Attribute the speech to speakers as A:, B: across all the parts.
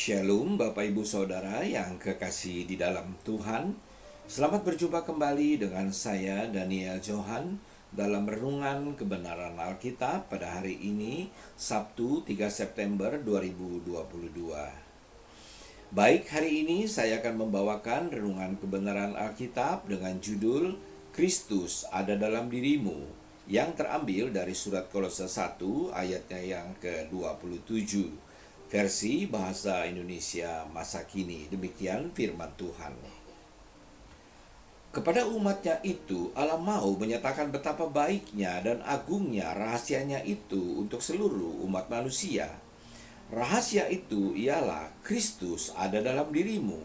A: Shalom Bapak Ibu Saudara yang kekasih di dalam Tuhan. Selamat berjumpa kembali dengan saya Daniel Johan dalam renungan kebenaran Alkitab pada hari ini Sabtu 3 September 2022. Baik, hari ini saya akan membawakan renungan kebenaran Alkitab dengan judul Kristus ada dalam dirimu yang terambil dari surat Kolose 1 ayatnya yang ke-27. Versi bahasa Indonesia masa kini. Demikian firman Tuhan. Kepada umatnya itu, Allah mau menyatakan betapa baiknya dan agungnya rahasianya itu untuk seluruh umat manusia. Rahasia itu ialah Kristus ada dalam dirimu,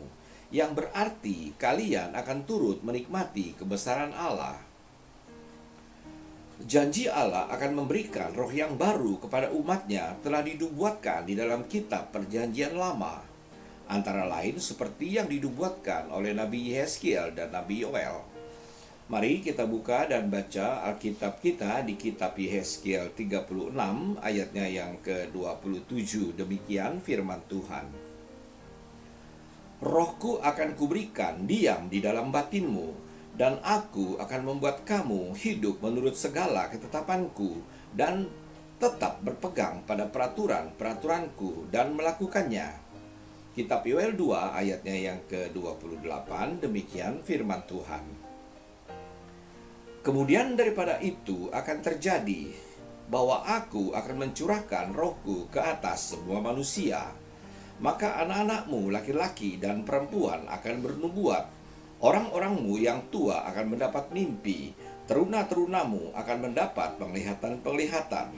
A: yang berarti kalian akan turut menikmati kebesaran Allah. Janji Allah akan memberikan roh yang baru kepada umatnya telah dinubuatkan di dalam kitab perjanjian lama, antara lain seperti yang dinubuatkan oleh Nabi Yehezkiel dan Nabi Yoel. Mari kita buka dan baca Alkitab kita di kitab Yehezkiel 36 ayatnya yang ke-27. Demikian firman Tuhan. Rohku akan kuberikan diam di dalam batinmu, dan aku akan membuat kamu hidup menurut segala ketetapanku dan tetap berpegang pada peraturan-peraturanku dan melakukannya. Kitab Yoel 2 ayatnya yang ke-28, demikian firman Tuhan. Kemudian daripada itu akan terjadi bahwa aku akan mencurahkan rohku ke atas semua manusia. Maka anak-anakmu laki-laki dan perempuan akan bernubuat. Orang-orangmu yang tua akan mendapat mimpi, teruna-terunamu akan mendapat penglihatan-penglihatan.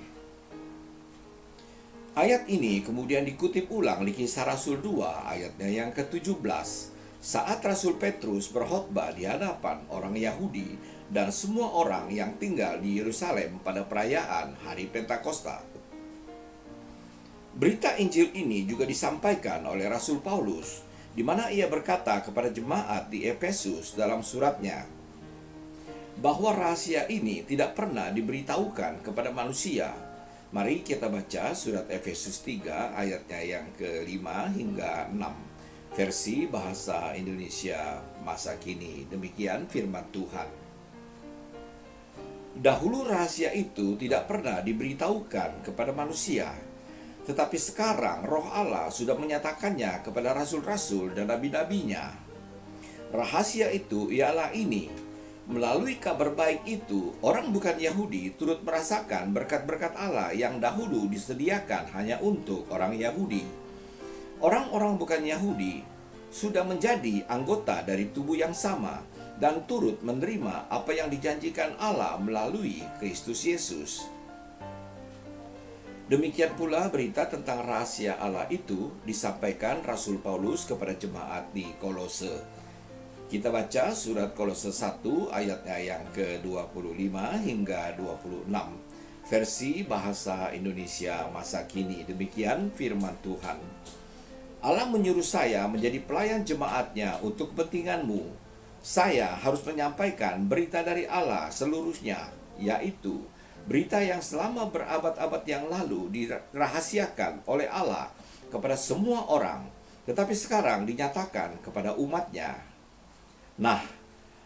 A: Ayat ini kemudian dikutip ulang di Kisah Rasul 2 ayatnya yang ke-17. Saat Rasul Petrus berkhotbah di hadapan orang Yahudi dan semua orang yang tinggal di Yerusalem pada perayaan Hari Pentakosta. Berita Injil ini juga disampaikan oleh Rasul Paulus, di mana ia berkata kepada jemaat di Efesus dalam suratnya bahwa rahasia ini tidak pernah diberitahukan kepada manusia. Mari kita baca surat Efesus 3 ayatnya yang ke-5 hingga 6, versi bahasa Indonesia masa kini. Demikian firman Tuhan. Dahulu rahasia itu tidak pernah diberitahukan kepada manusia, tetapi sekarang roh Allah sudah menyatakannya kepada rasul-rasul dan nabi-nabinya. Rahasia itu ialah ini: melalui kabar baik itu, orang bukan Yahudi turut merasakan berkat-berkat Allah yang dahulu disediakan hanya untuk orang Yahudi. Orang-orang bukan Yahudi sudah menjadi anggota dari tubuh yang sama dan turut menerima apa yang dijanjikan Allah melalui Kristus Yesus. Demikian pula berita tentang rahasia Allah itu disampaikan Rasul Paulus kepada jemaat di Kolose. Kita baca surat Kolose 1 ayatnya yang ke-25 hingga 26, versi bahasa Indonesia masa kini. Demikian firman Tuhan. Allah menyuruh saya menjadi pelayan jemaatnya untuk kepentinganmu. Saya harus menyampaikan berita dari Allah seluruhnya, yaitu berita yang selama berabad-abad yang lalu dirahasiakan oleh Allah kepada semua orang, tetapi sekarang dinyatakan kepada umatnya. Nah,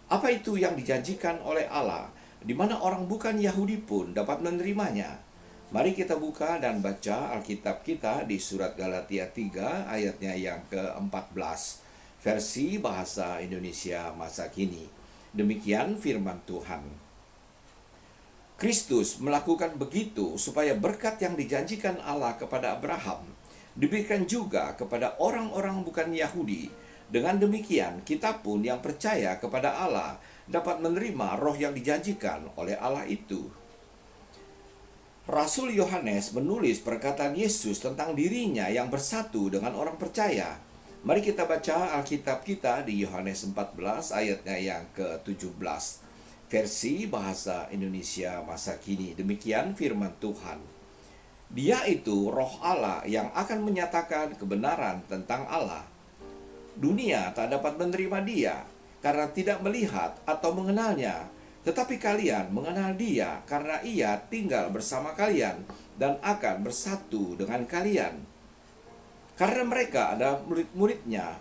A: apa itu yang dijanjikan oleh Allah, di mana orang bukan Yahudi pun dapat menerimanya? Mari kita buka dan baca Alkitab kita di surat Galatia 3 ayatnya yang ke-14, versi bahasa Indonesia masa kini. Demikian firman Tuhan. Kristus melakukan begitu supaya berkat yang dijanjikan Allah kepada Abraham diberikan juga kepada orang-orang bukan Yahudi. Dengan demikian, kita pun yang percaya kepada Allah dapat menerima roh yang dijanjikan oleh Allah itu. Rasul Yohanes menulis perkataan Yesus tentang dirinya yang bersatu dengan orang percaya. Mari kita baca Alkitab kita di Yohanes 14 ayatnya yang ke-17. Versi bahasa Indonesia masa kini. Demikian firman Tuhan. Dia itu roh Allah yang akan menyatakan kebenaran tentang Allah. Dunia tak dapat menerima dia karena tidak melihat atau mengenalnya. Tetapi kalian mengenal dia karena ia tinggal bersama kalian dan akan bersatu dengan kalian. Karena mereka ada murid-muridnya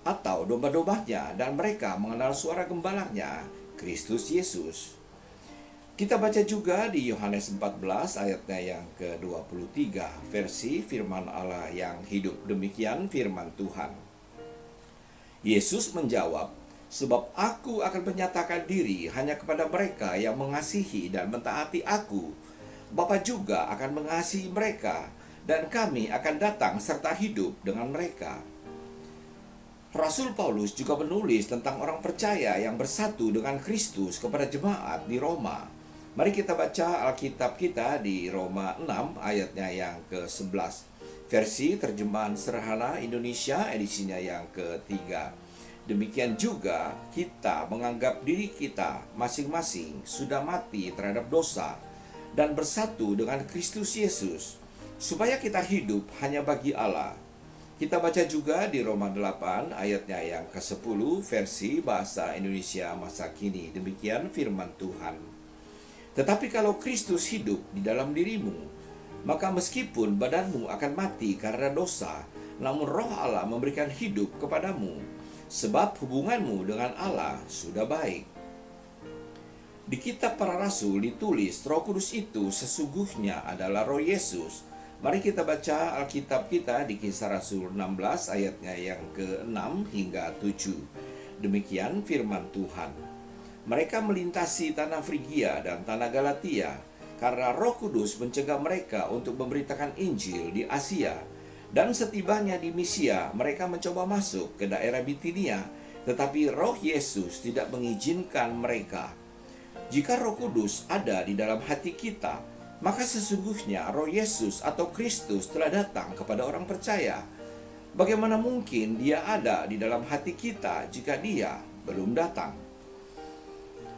A: atau domba-dombanya, dan mereka mengenal suara gembalanya, Kristus Yesus. Kita baca juga di Yohanes 14 ayatnya yang ke-23, versi firman Allah yang hidup. Demikian firman Tuhan. Yesus menjawab, "Sebab aku akan menyatakan diri hanya kepada mereka yang mengasihi dan mentaati aku. Bapa juga akan mengasihi mereka, dan kami akan datang serta hidup dengan mereka." Rasul Paulus juga menulis tentang orang percaya yang bersatu dengan Kristus kepada jemaat di Roma. Mari kita baca Alkitab kita di Roma 6 ayatnya yang ke-11. Versi terjemahan sederhana Indonesia edisinya yang ketiga. Demikian juga kita menganggap diri kita masing-masing sudah mati terhadap dosa dan bersatu dengan Kristus Yesus, supaya kita hidup hanya bagi Allah. Kita baca juga di Roma 8 ayatnya yang ke-10 versi bahasa Indonesia masa kini. Demikian firman Tuhan. Tetapi kalau Kristus hidup di dalam dirimu, maka meskipun badanmu akan mati karena dosa, namun Roh Allah memberikan hidup kepadamu, sebab hubunganmu dengan Allah sudah baik. Di kitab para rasul ditulis Roh Kudus itu sesungguhnya adalah Roh Yesus. Mari kita baca Alkitab kita di Kisah Rasul 16 ayatnya yang ke-6 hingga 7. Demikian firman Tuhan. Mereka melintasi tanah Frigia dan tanah Galatia, karena Roh Kudus mencegah mereka untuk memberitakan Injil di Asia. Dan setibanya di Misia, mereka mencoba masuk ke daerah Bitinia, tetapi Roh Yesus tidak mengizinkan mereka. Jika Roh Kudus ada di dalam hati kita, maka sesungguhnya Roh Yesus atau Kristus telah datang kepada orang percaya. Bagaimana mungkin Dia ada di dalam hati kita jika Dia belum datang?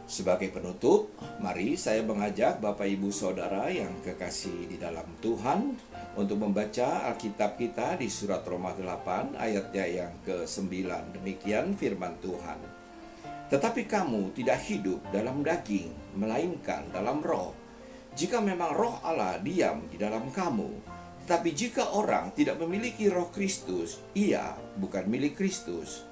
A: Sebagai penutup, mari saya mengajak Bapak Ibu Saudara yang kekasih di dalam Tuhan untuk membaca Alkitab kita di surat Roma 8 ayatnya yang ke-9. Demikian firman Tuhan. Tetapi kamu tidak hidup dalam daging, melainkan dalam roh. Jika memang Roh Allah diam di dalam kamu, tetapi jika orang tidak memiliki Roh Kristus, ia bukan milik Kristus.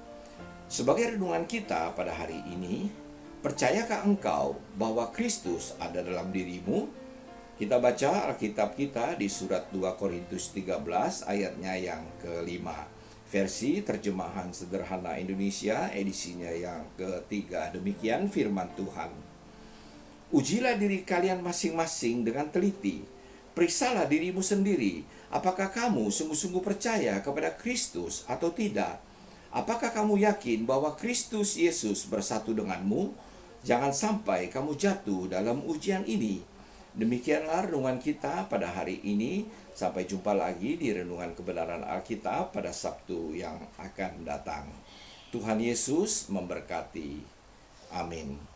A: Sebagai renungan kita pada hari ini, percayakah engkau bahwa Kristus ada dalam dirimu? Kita baca Alkitab kita di surat 2 Korintus 13 ayatnya yang ke-5. Versi terjemahan sederhana Indonesia edisinya yang ketiga. Demikian firman Tuhan. Ujilah diri kalian masing-masing dengan teliti. Periksalah dirimu sendiri, apakah kamu sungguh-sungguh percaya kepada Kristus atau tidak? Apakah kamu yakin bahwa Kristus Yesus bersatu denganmu? Jangan sampai kamu jatuh dalam ujian ini. Demikianlah renungan kita pada hari ini. Sampai jumpa lagi di renungan kebenaran Alkitab pada Sabtu yang akan datang. Tuhan Yesus memberkati. Amin.